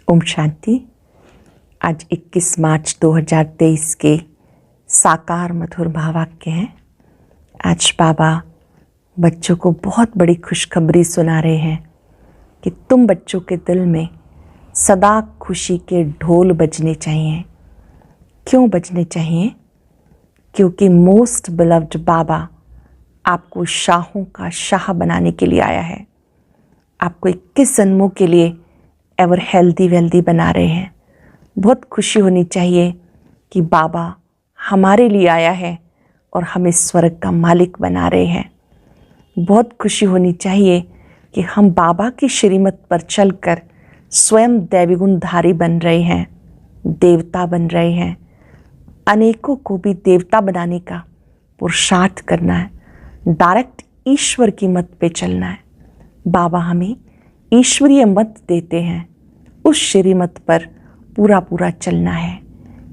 ओम शांति। आज 21 मार्च 2023 के साकार मधुर भावाक्य हैं। आज बाबा बच्चों को बहुत बड़ी खुशखबरी सुना रहे हैं कि तुम बच्चों के दिल में सदा खुशी के ढोल बजने चाहिए। क्यों बजने चाहिए? क्योंकि मोस्ट बिलव्ड बाबा आपको शाहों का शाह बनाने के लिए आया है। आपको 21 जन्मों के लिए एवर हेल्दी वेल्दी बना रहे हैं। बहुत खुशी होनी चाहिए कि बाबा हमारे लिए आया है और हमें स्वर्ग का मालिक बना रहे हैं। बहुत खुशी होनी चाहिए कि हम बाबा की श्रीमत पर चलकर स्वयं दैवी गुणधारी बन रहे हैं, देवता बन रहे हैं। अनेकों को भी देवता बनाने का पुरुषार्थ करना है। डायरेक्ट ईश्वर की मत पे चलना है। बाबा हमें ईश्वरीय मत देते हैं, उस श्रीमत पर पूरा चलना है।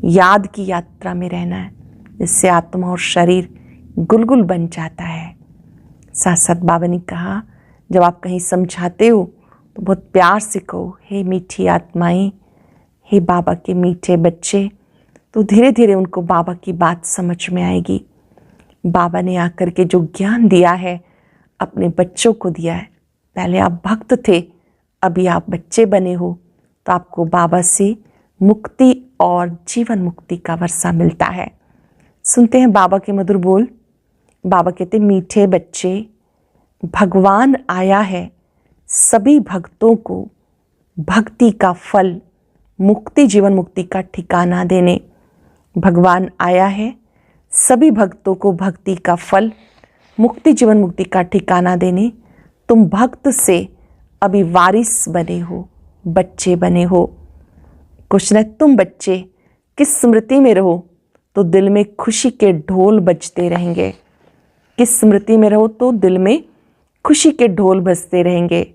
याद की यात्रा में रहना है, जिससे आत्मा और शरीर गुलगुल बन जाता है। साथ साथ बाबा ने कहा, जब आप कहीं समझाते हो तो बहुत प्यार से कहो, हे मीठी आत्माएं, हे बाबा के मीठे बच्चे। तो धीरे धीरे उनको बाबा की बात समझ में आएगी। बाबा ने आकर के जो ज्ञान दिया है अपने बच्चों को दिया है। पहले आप भक्त थे, अभी आप बच्चे बने हो, तो आपको बाबा से मुक्ति और जीवन मुक्ति का वर्षा मिलता है। सुनते हैं बाबा के मधुर बोल। बाबा कहते, मीठे बच्चे, भगवान आया है सभी भक्तों को भक्ति का फल, मुक्ति जीवन मुक्ति का ठिकाना देने। भगवान आया है सभी भक्तों को भक्ति का फल, मुक्ति जीवन मुक्ति का ठिकाना देने। तुम भक्त से अभी वारिस बने हो, बच्चे बने हो। क्वेश्चन है, तुम बच्चे किस स्मृति में रहो तो दिल में खुशी के ढोल बजते रहेंगे। किस स्मृति में रहो तो दिल में खुशी के ढोल बजते रहेंगे।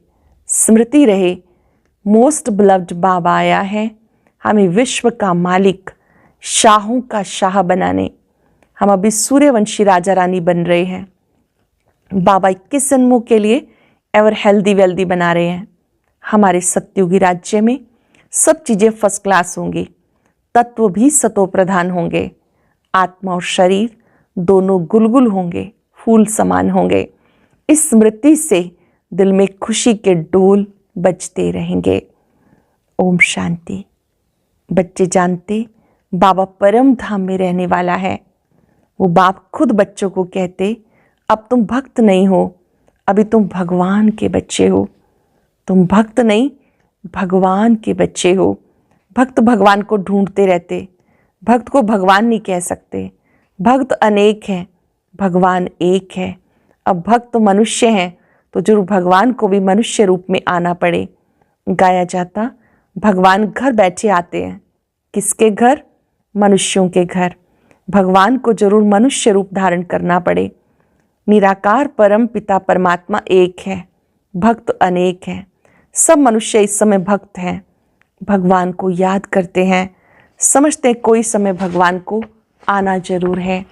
स्मृति रहे, मोस्ट बिलव्ड बाबा आया है हमें विश्व का मालिक, शाहों का शाह बनाने। हम अभी सूर्यवंशी राजा रानी बन रहे हैं। बाबा 21 जन्मों के लिए एवर हेल्दी वेल्दी बना रहे हैं। हमारे सत्युगी राज्य में सब चीज़ें फर्स्ट क्लास होंगी। तत्व भी सतो प्रधान होंगे। आत्मा और शरीर दोनों गुलगुल होंगे, फूल समान होंगे। इस स्मृति से दिल में खुशी के डोल बजते रहेंगे। ओम शांति। बच्चे जानते बाबा परम धाम में रहने वाला है। वो बाप खुद बच्चों को कहते, अब तुम भक्त नहीं हो, अभी तुम भगवान के बच्चे हो। तुम भक्त नहीं, भगवान के बच्चे हो। भक्त भगवान को ढूंढते रहते। भक्त को भगवान नहीं कह सकते। भक्त अनेक हैं, भगवान एक है। अब भक्त मनुष्य हैं तो जरूर भगवान को भी मनुष्य रूप में आना पड़े। गाया जाता, भगवान घर बैठे आते हैं। किसके घर? मनुष्यों के घर। भगवान को जरूर मनुष्य रूप धारण करना पड़े। निराकार परम पिता परमात्मा एक है, भक्त अनेक हैं। सब मनुष्य इस समय भक्त हैं, भगवान को याद करते हैं, समझते हैं कोई समय भगवान को आना जरूर है।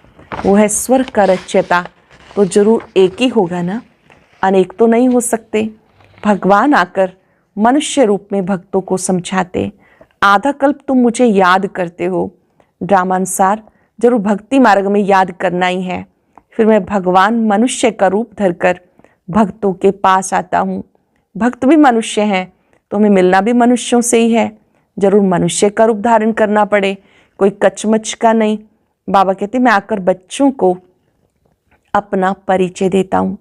वो है स्वर्ग का रचयिता, तो जरूर एक ही होगा ना, अनेक तो नहीं हो सकते। भगवान आकर मनुष्य रूप में भक्तों को समझाते, आधा कल्प तुम मुझे याद करते हो। ड्रामानुसार जरूर भक्ति मार्ग में याद करना ही है। फिर मैं भगवान मनुष्य का रूप धरकर भक्तों के पास आता हूँ। भक्त भी मनुष्य हैं, तो हमें मिलना भी मनुष्यों से ही है। जरूर मनुष्य का रूप धारण करना पड़े, कोई कचमच का नहीं। बाबा कहते, मैं आकर बच्चों को अपना परिचय देता हूँ।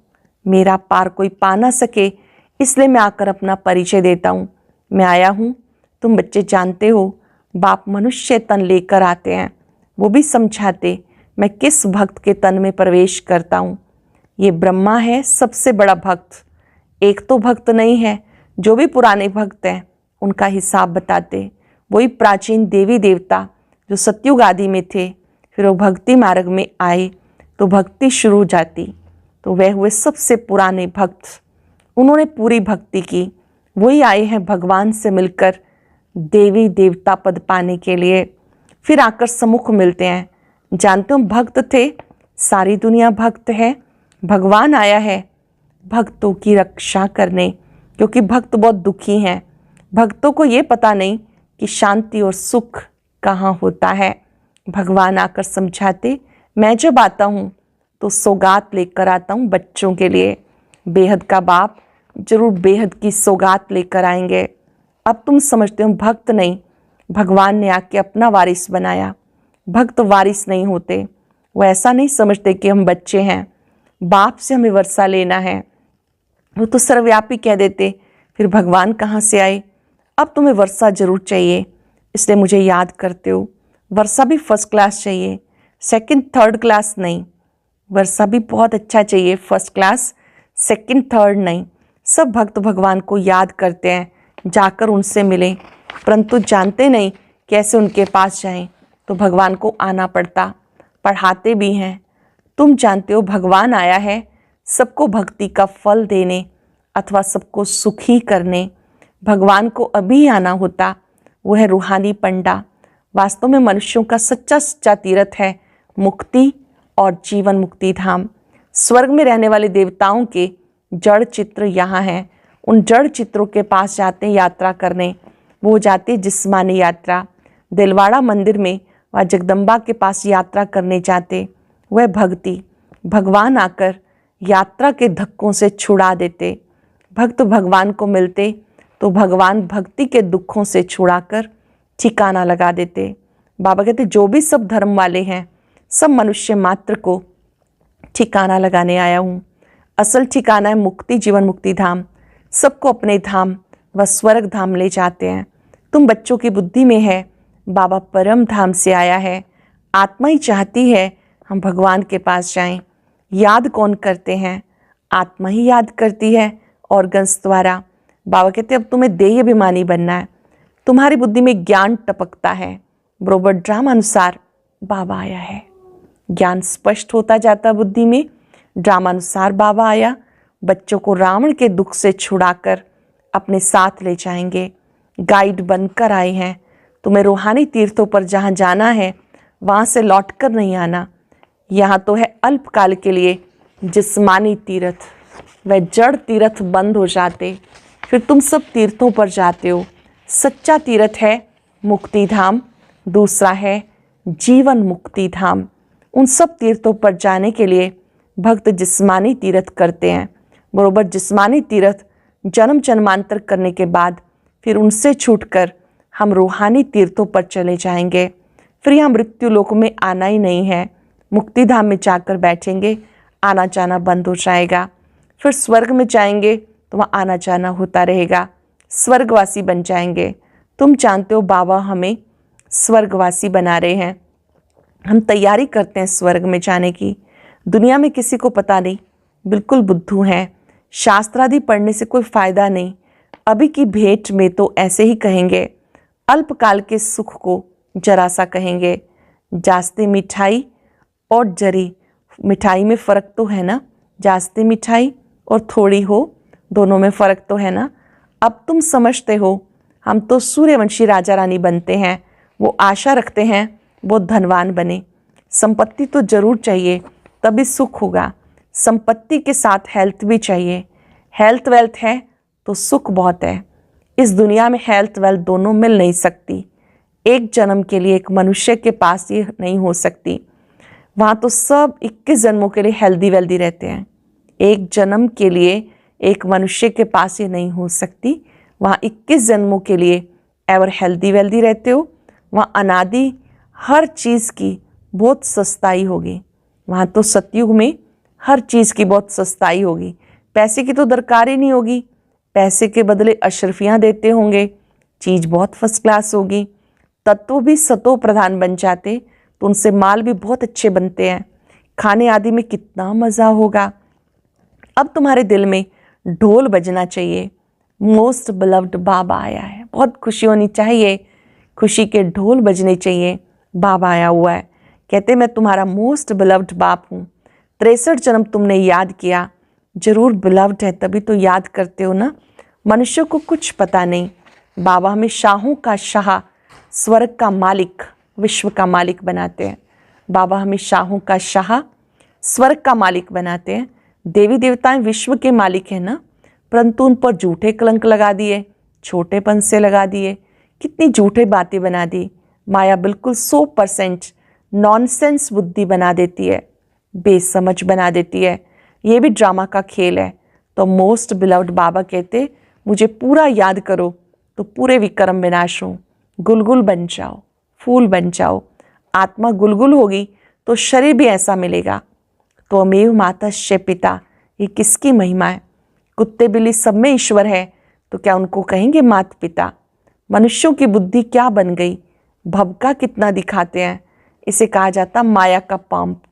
मेरा पार कोई पा ना सके, इसलिए मैं आकर अपना परिचय देता हूँ। मैं आया हूँ। तुम बच्चे जानते हो बाप मनुष्य तन लेकर आते हैं, वो भी समझाते मैं किस भक्त के तन में प्रवेश करता हूँ। ये ब्रह्मा है सबसे बड़ा भक्त, एक तो भक्त नहीं है। जो भी पुराने भक्त हैं उनका हिसाब बताते। वही प्राचीन देवी देवता जो सतयुग आदि में थे, फिर वो भक्ति मार्ग में आए तो भक्ति शुरू हो जाती, तो वह हुए सबसे पुराने भक्त। उन्होंने पूरी भक्ति की। वही आए हैं भगवान से मिलकर देवी देवता पद पाने के लिए। फिर आकर सम्मुख मिलते हैं। जानते हो भक्त थे, सारी दुनिया भक्त है। भगवान आया है भक्तों की रक्षा करने, क्योंकि भक्त बहुत दुखी हैं। भक्तों को ये पता नहीं कि शांति और सुख कहाँ होता है। भगवान आकर समझाते, मैं जब आता हूँ तो सौगात लेकर आता हूँ बच्चों के लिए। बेहद का बाप जरूर बेहद की सौगात लेकर आएंगे। अब तुम समझते हो भक्त नहीं, भगवान ने आके अपना वारिस बनाया। भक्त वारिस नहीं होते, वो ऐसा नहीं समझते कि हम बच्चे हैं, बाप से हमें वर्षा लेना है। वो तो सर्वव्यापी कह देते, फिर भगवान कहाँ से आए। अब तुम्हें वर्षा जरूर चाहिए, इसलिए मुझे याद करते हो। वर्षा भी फर्स्ट क्लास चाहिए, सेकंड थर्ड क्लास नहीं। वर्षा भी बहुत अच्छा चाहिए, फर्स्ट क्लास, सेकंड थर्ड नहीं। सब भक्त भगवान को याद करते हैं, जाकर उनसे मिलें, परंतु जानते नहीं कैसे उनके पास जाएं। तो भगवान को आना पड़ता, पढ़ाते भी हैं। तुम जानते हो भगवान आया है सबको भक्ति का फल देने अथवा सबको सुखी करने। भगवान को अभी आना होता, वो है रूहानी पंडा। वास्तव में मनुष्यों का सच्चा सच्चा तीर्थ है मुक्ति और जीवन मुक्ति धाम। स्वर्ग में रहने वाले देवताओं के जड़ चित्र यहाँ हैं। उन जड़ चित्रों के पास जाते हैं यात्रा करने, वो जाते जिस्मानी यात्रा। दिलवाड़ा मंदिर में वह जगदम्बा के पास यात्रा करने जाते, वह भक्ति। भगवान आकर यात्रा के धक्कों से छुड़ा देते। भक्त भगवान को मिलते तो भगवान भक्ति के दुखों से छुड़ाकर ठिकाना लगा देते। बाबा कहते जो भी सब धर्म वाले हैं, सब मनुष्य मात्र को ठिकाना लगाने आया हूँ। असल ठिकाना है मुक्ति जीवन मुक्ति धाम। सबको अपने धाम व स्वर्ग धाम ले जाते हैं। तुम बच्चों की बुद्धि में है बाबा परम धाम से आया है। आत्मा ही चाहती है हम भगवान के पास जाएं। याद कौन करते हैं? आत्मा ही याद करती है ऑर्गन्स द्वारा। बाबा कहते अब तुम्हें देह अभिमानी बनना है। तुम्हारी बुद्धि में ज्ञान टपकता है, बरोबर ड्रामा अनुसार बाबा आया है। ज्ञान स्पष्ट होता जाता बुद्धि में, ड्रामानुसार बाबा आया। बच्चों को रावण के दुख से छुड़ाकर अपने साथ ले जाएंगे। गाइड बनकर आए हैं। तुम्हें रूहानी तीर्थों पर जहाँ जाना है वहाँ से लौटकर नहीं आना। यहाँ तो है अल्पकाल के लिए जिस्मानी तीर्थ, वह जड़ तीर्थ बंद हो जाते, फिर तुम सब तीर्थों पर जाते हो। सच्चा तीर्थ है मुक्ति धाम, दूसरा है जीवन मुक्ति धाम। उन सब तीर्थों पर जाने के लिए भक्त जिस्मानी तीर्थ करते हैं। बरोबर जिस्मानी तीर्थ जन्म जन्मांतर करने के बाद फिर उनसे छूटकर हम रूहानी तीर्थों पर चले जाएंगे। फिर यहाँ मृत्यु लोक में आना ही नहीं है। मुक्ति धाम में जाकर बैठेंगे, आना जाना बंद हो जाएगा। फिर स्वर्ग में जाएंगे तो वहाँ आना जाना होता रहेगा, स्वर्गवासी बन जाएंगे। तुम जानते हो बाबा हमें स्वर्गवासी बना रहे हैं। हम तैयारी करते हैं स्वर्ग में जाने की। दुनिया में किसी को पता नहीं, बिल्कुल बुद्धू हैं। शास्त्र आदि पढ़ने से कोई फायदा नहीं। अभी की भेंट में तो ऐसे ही कहेंगे, अल्पकाल के सुख को जरा सा कहेंगे। जास्ते मिठाई और जरी मिठाई में फ़र्क तो है ना, जास्ते मिठाई और थोड़ी हो, दोनों में फ़र्क तो है ना। अब तुम समझते हो हम तो सूर्यवंशी राजा रानी बनते हैं। वो आशा रखते हैं वो धनवान बने। संपत्ति तो जरूर चाहिए, तभी सुख होगा। संपत्ति के साथ हेल्थ भी चाहिए। हेल्थ वेल्थ है तो सुख बहुत है। इस दुनिया में हेल्थ वेल्थ दोनों मिल नहीं सकती। एक जन्म के लिए एक मनुष्य के पास ये नहीं हो सकती। वहाँ तो सब 21 जन्मों के लिए हेल्दी वेल्दी रहते हैं। एक जन्म के लिए एक मनुष्य के पास ये नहीं हो सकती। वहाँ 21 जन्मों के लिए एवर हेल्दी वेल्दी रहते हो। वहाँ अनादि हर चीज़ की बहुत सस्ताई होगी। वहाँ तो सतयुग में हर चीज़ की बहुत सस्ताई होगी। पैसे की तो दरकार ही नहीं होगी। पैसे के बदले अशरफियाँ देते होंगे। चीज़ बहुत फर्स्ट क्लास होगी। तत्व भी सतो प्रधान बन जाते तो उनसे माल भी बहुत अच्छे बनते हैं। खाने आदि में कितना मज़ा होगा। अब तुम्हारे दिल में ढोल बजना चाहिए। मोस्ट बिलव्ड बाबा आया है। बहुत खुशी होनी चाहिए। खुशी के ढोल बजने चाहिए। बाबा आया हुआ है। कहते मैं तुम्हारा मोस्ट बिलव्ड बाप हूँ। 63 जन्म तुमने याद किया, जरूर बिलव्ड है तभी तो याद करते हो ना। मनुष्य को कुछ पता नहीं। बाबा हमें शाहों का शाह, स्वर्ग का मालिक, विश्व का मालिक बनाते हैं। बाबा हमें शाहों का शाह, स्वर्ग का मालिक बनाते हैं। देवी देवताएं विश्व के मालिक हैं ना, परंतु उन पर झूठे कलंक लगा दिए, छोटेपन से लगा दिए, कितनी झूठे बातें बना दी। माया बिल्कुल 100% नॉनसेंस बुद्धि बना देती है, बेसमझ बना देती है। ये भी ड्रामा का खेल है। तो मोस्ट बिलव्ड बाबा कहते, मुझे पूरा याद करो तो पूरे विक्रम विनाश हो, गुलगुल बन जाओ, फूल बन जाओ। आत्मा गुलगुल होगी तो शरीर भी ऐसा मिलेगा। तो अमेव मातस्य पिता, ये किसकी महिमा है? कुत्ते बिल्ली सब में ईश्वर है, तो क्या उनको कहेंगे मात पिता? मनुष्यों की बुद्धि क्या बन गई, भवका कितना दिखाते हैं। इसे कहा जाता माया का पंप।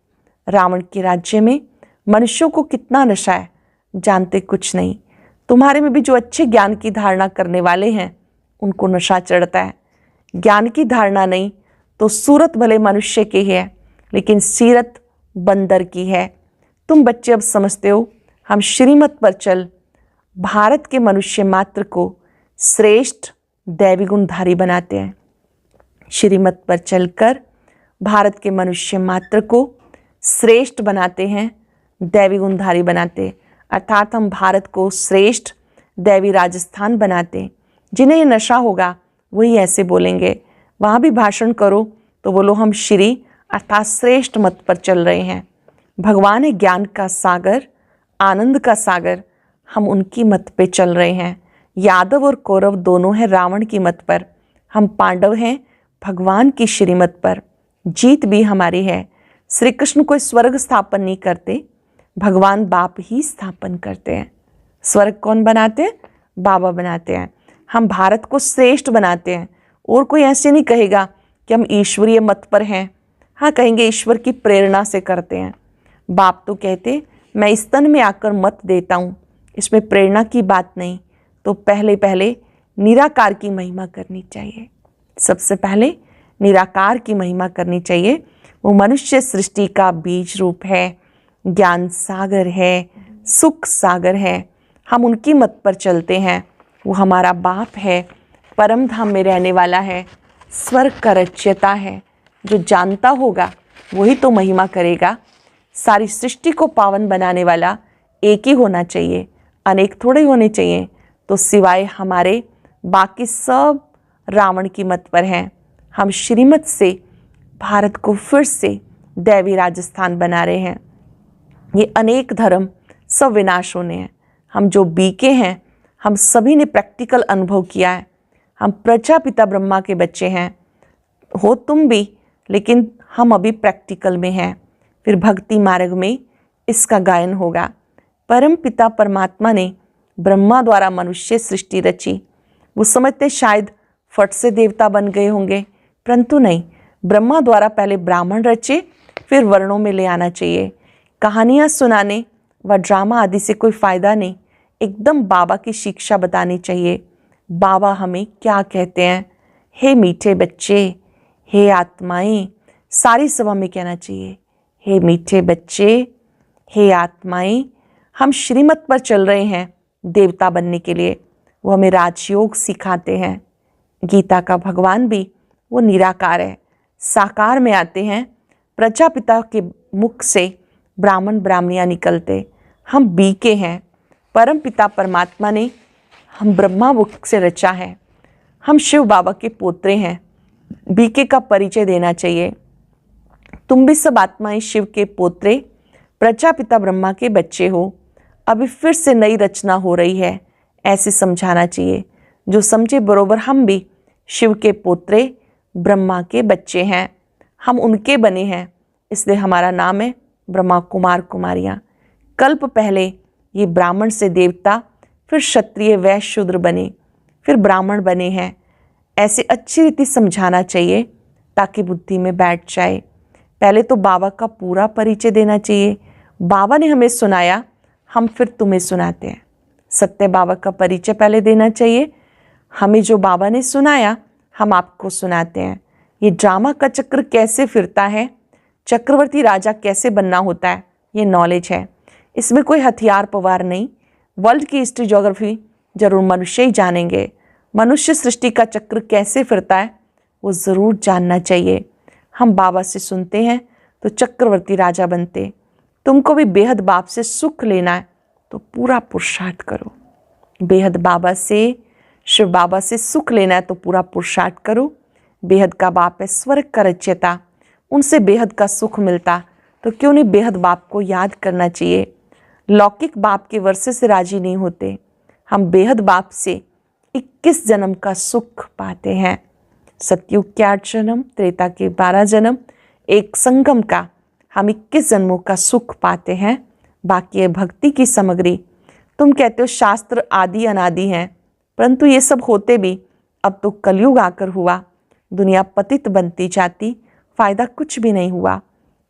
रावण के राज्य में मनुष्यों को कितना नशा है, जानते कुछ नहीं। तुम्हारे में भी जो अच्छे ज्ञान की धारणा करने वाले हैं, उनको नशा चढ़ता है। ज्ञान की धारणा नहीं तो सूरत भले मनुष्य की है, लेकिन सीरत बंदर की है। तुम बच्चे अब समझते हो, हम श्रीमत पर चल भारत के मनुष्य मात्र को श्रेष्ठ दैवी गुणधारी बनाते हैं। श्रीमत पर चलकर भारत के मनुष्य मात्र को श्रेष्ठ बनाते हैं, दैवी गुणधारी बनाते। अर्थात हम भारत को श्रेष्ठ दैवी राजस्थान बनाते। जिन्हें ये नशा होगा वही ऐसे बोलेंगे। वहाँ भी भाषण करो तो बोलो हम श्री अर्थात श्रेष्ठ मत पर चल रहे हैं। भगवान है ज्ञान का सागर, आनंद का सागर, हम उनकी मत पे चल रहे हैं। यादव और कौरव दोनों हैं रावण की मत पर, हम पांडव हैं भगवान की श्रीमत पर। जीत भी हमारी है। श्री कृष्ण कोई स्वर्ग स्थापन नहीं करते, भगवान बाप ही स्थापन करते हैं। स्वर्ग कौन बनाते हैं? बाबा बनाते हैं। हम भारत को श्रेष्ठ बनाते हैं। और कोई ऐसे नहीं कहेगा कि हम ईश्वरीय मत पर हैं। हाँ, कहेंगे ईश्वर की प्रेरणा से करते हैं। बाप तो कहते मैं इस तन में आकर मत देता हूँ, इसमें प्रेरणा की बात नहीं। तो पहले पहले निराकार की महिमा करनी चाहिए। सबसे पहले निराकार की महिमा करनी चाहिए। वो मनुष्य सृष्टि का बीज रूप है, ज्ञान सागर है, सुख सागर है। हम उनकी मत पर चलते हैं। वो हमारा बाप है, परम धाम में रहने वाला है, स्वर्ग का रचयिता है। जो जानता होगा वही तो महिमा करेगा। सारी सृष्टि को पावन बनाने वाला एक ही होना चाहिए, अनेक थोड़े होने चाहिए। तो सिवाय हमारे बाकी सब रावण की मत पर हैं। हम श्रीमत से भारत को फिर से दैवी राजस्थान बना रहे हैं। ये अनेक धर्म सब विनाश होने हैं। हम जो बीके हैं, हम सभी ने प्रैक्टिकल अनुभव किया है। हम प्रजापिता ब्रह्मा के बच्चे हैं, हो तुम भी, लेकिन हम अभी प्रैक्टिकल में हैं। फिर भक्ति मार्ग में इसका गायन होगा। परम पिता परमात्मा ने ब्रह्मा द्वारा मनुष्य सृष्टि रची। वो समझते शायद फट से देवता बन गए होंगे, परंतु नहीं। ब्रह्मा द्वारा पहले ब्राह्मण रचे, फिर वर्णों में ले आना चाहिए। कहानियाँ सुनाने व ड्रामा आदि से कोई फ़ायदा नहीं। एकदम बाबा की शिक्षा बतानी चाहिए। बाबा हमें क्या कहते हैं? हे मीठे बच्चे, हे आत्माएं, सारी सभा में कहना चाहिए, हे मीठे बच्चे, हे आत्माएं, हम श्रीमत पर चल रहे हैं देवता बनने के लिए। वो हमें राजयोग सिखाते हैं। गीता का भगवान भी वो निराकार है, साकार में आते हैं। प्रजापिता के मुख से ब्राह्मण ब्राह्मणियाँ निकलते। हम बीके हैं। परम पिता परमात्मा ने हम ब्रह्मा मुख से रचा है। हम शिव बाबा के पोत्रे हैं। बीके का परिचय देना चाहिए। तुम भी सब आत्माएं शिव के पोत्रे, प्रजापिता ब्रह्मा के बच्चे हो। अभी फिर से नई रचना हो रही है, ऐसे समझाना चाहिए। जो समझे बरोबर हम भी शिव के पोत्रे, ब्रह्मा के बच्चे हैं। हम उनके बने हैं, इसलिए हमारा नाम है ब्रह्मा कुमार कुमारियाँ। कल्प पहले ये ब्राह्मण से देवता, फिर क्षत्रिय वैश्य शूद्र बने, फिर ब्राह्मण बने हैं। ऐसे अच्छी रीति समझाना चाहिए ताकि बुद्धि में बैठ जाए। पहले तो बाबा का पूरा परिचय देना चाहिए। बाबा ने हमें सुनाया, हम फिर तुम्हें सुनाते हैं। सत्य बाबा का परिचय पहले देना चाहिए। हमें जो बाबा ने सुनाया हम आपको सुनाते हैं। ये ड्रामा का चक्र कैसे फिरता है, चक्रवर्ती राजा कैसे बनना होता है, ये नॉलेज है। इसमें कोई हथियार पवार नहीं। वर्ल्ड की हिस्ट्री ज्योग्राफी जरूर मनुष्य ही जानेंगे। मनुष्य सृष्टि का चक्र कैसे फिरता है वो ज़रूर जानना चाहिए। हम बाबा से सुनते हैं तो चक्रवर्ती राजा बनते। तुमको भी बेहद बाप से सुख लेना है तो पूरा पुरुषार्थ करो। बेहद बाबा से शिव बाबा से सुख लेना है तो पूरा पुरुषार्थ करो। बेहद का बाप है, स्वर्ग का रचयिता, उनसे बेहद का सुख मिलता तो क्यों नहीं बेहद बाप को याद करना चाहिए। लौकिक बाप के वर्षे से राजी नहीं होते, हम बेहद बाप से 21 जन्म का सुख पाते हैं। सतयुग के 8 जन्म, त्रेता के 12 जन्म, एक संगम का हम 21 जन्मों का सुख पाते हैं। बाकी है भक्ति की सामग्री। तुम कहते हो शास्त्र आदि अनादि हैं, परंतु ये सब होते भी अब तो कलयुग आकर हुआ। दुनिया पतित बनती जाती, फायदा कुछ भी नहीं हुआ।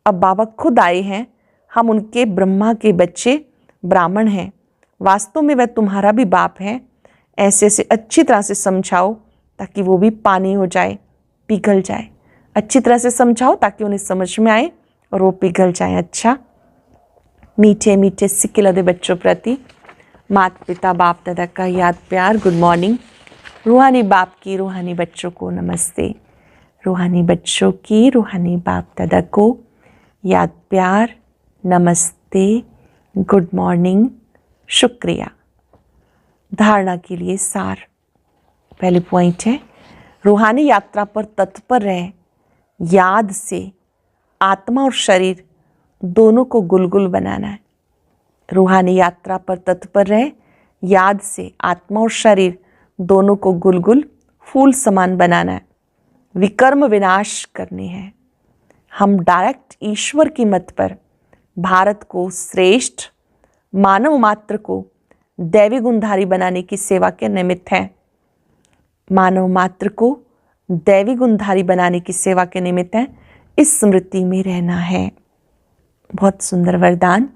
अब बाबा खुद आए हैं, हम उनके ब्रह्मा के बच्चे ब्राह्मण हैं। वास्तव में वह तुम्हारा भी बाप है। ऐसे ऐसे अच्छी तरह से समझाओ ताकि वो भी पानी हो जाए, पिघल जाए। अच्छी तरह से समझाओ ताकि उन्हें समझ में आए और वो पिघल जाए। अच्छा, मीठे मीठे सिक्के लदे बच्चों प्रति माता पिता बाप दादा का याद प्यार, गुड मॉर्निंग। रूहानी बाप की रूहानी बच्चों को नमस्ते। रूहानी बच्चों की रूहानी बाप दादा को याद प्यार, नमस्ते, गुड मॉर्निंग, शुक्रिया। धारणा के लिए सार। पहले पॉइंट है, रूहानी यात्रा पर तत्पर रहे। याद से आत्मा और शरीर दोनों को गुलगुल बनाना है। रूहानी यात्रा पर तत्पर रहे। याद से आत्मा और शरीर दोनों को गुलगुल फूल समान बनाना है। विकर्म विनाश करने हैं। हम डायरेक्ट ईश्वर की मत पर भारत को श्रेष्ठ मानव मात्र को दैवी गुणधारी बनाने की सेवा के निमित्त हैं। मानव मात्र को दैवी गुणधारी बनाने की सेवा के निमित्त है। इस स्मृति में रहना है। बहुत सुंदर वरदान।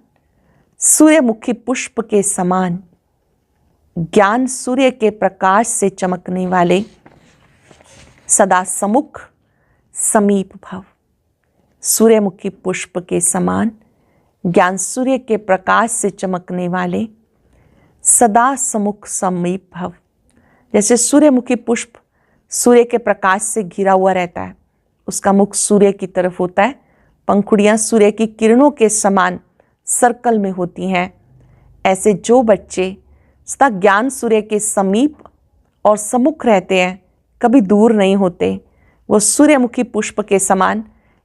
सूर्यमुखी पुष्प के समान ज्ञान सूर्य के प्रकाश से चमकने वाले सदा सम्मुख समीप भव। सूर्यमुखी पुष्प के समान ज्ञान सूर्य के प्रकाश से चमकने वाले सदा सम्मुख समीप भव। जैसे सूर्यमुखी पुष्प सूर्य के प्रकाश से घिरा हुआ रहता है, उसका मुख सूर्य की तरफ होता है, पंखुड़ियाँ सूर्य की किरणों के समान सर्कल में होती हैं। ऐसे जो बच्चे सदा ज्ञान सूर्य के समीप और सम्मुख रहते हैं, कभी दूर नहीं होते, वो सूर्यमुखी पुष्प के समान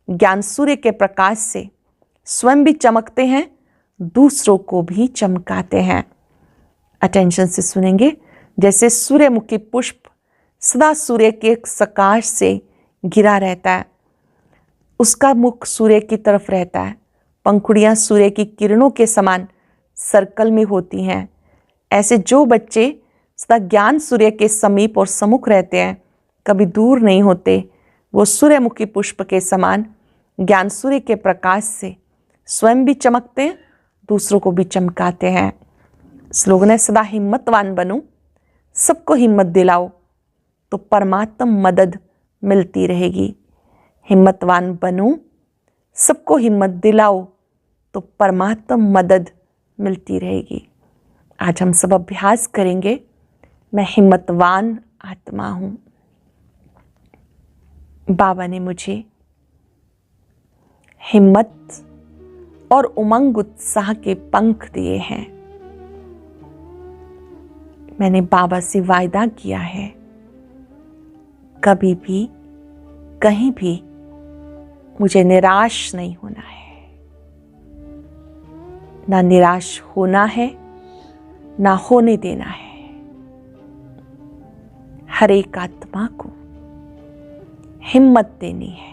ज्ञान सूर्य के प्रकाश से स्वयं भी चमकते हैं, दूसरों को भी चमकाते हैं। अटेंशन से सुनेंगे। जैसे सूर्यमुखी पुष्प सदा सूर्य के प्रकाश से घिरा रहता है, उसका मुख सूर्य की तरफ रहता है, पंखुड़ियाँ सूर्य की किरणों के समान सर्कल में होती हैं। ऐसे जो बच्चे सदा ज्ञान सूर्य के समीप और सम्मुख रहते हैं, कभी दूर नहीं होते, वो सूर्यमुखी पुष्प के समान ज्ञान सूर्य के प्रकाश से स्वयं भी चमकते हैं, दूसरों को भी चमकाते हैं। स्लोगन है, सदा हिम्मतवान बनो, सबको हिम्मत दिलाओ तो परमात्म मदद मिलती रहेगी। हिम्मतवान बनो, सबको हिम्मत दिलाओ तो परमात्म मदद मिलती रहेगी। आज हम सब अभ्यास करेंगे। मैं हिम्मतवान आत्मा हूँ। बाबा ने मुझे हिम्मत और उमंग उत्साह के पंख दिए हैं। मैंने बाबा से वायदा किया है, कभी भी कहीं भी मुझे निराश नहीं होना है। ना निराश होना है, ना होने देना है। हर एक आत्मा को हिम्मत देनी है।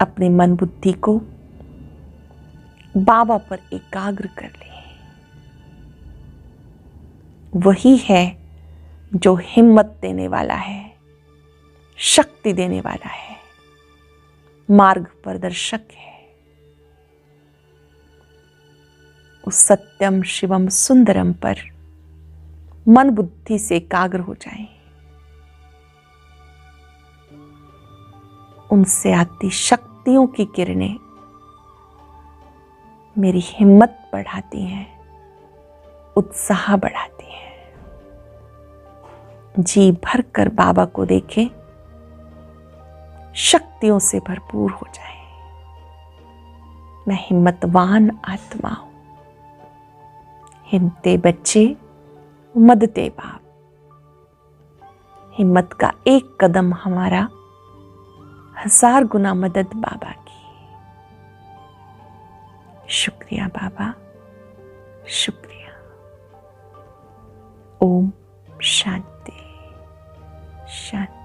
अपने मन बुद्धि को बाबा पर एकाग्र कर ले। वही है जो हिम्मत देने वाला है, शक्ति देने वाला है, मार्ग प्रदर्शक है। उस सत्यम शिवम सुंदरम पर मन बुद्धि से एकाग्र हो जाएं। उनसे आती शक्तियों की किरणें मेरी हिम्मत बढ़ाती हैं, उत्साह बढ़ाती हैं। जी भर कर बाबा को देखें, शक्तियों से भरपूर हो जाए। मैं हिम्मतवान आत्मा हूं। हिम्मते बच्चे मदते बाप। हिम्मत का एक कदम हमारा 1000 गुना मदद बाबा की। शुक्रिया बाबा, शुक्रिया। ओम शांति शांति।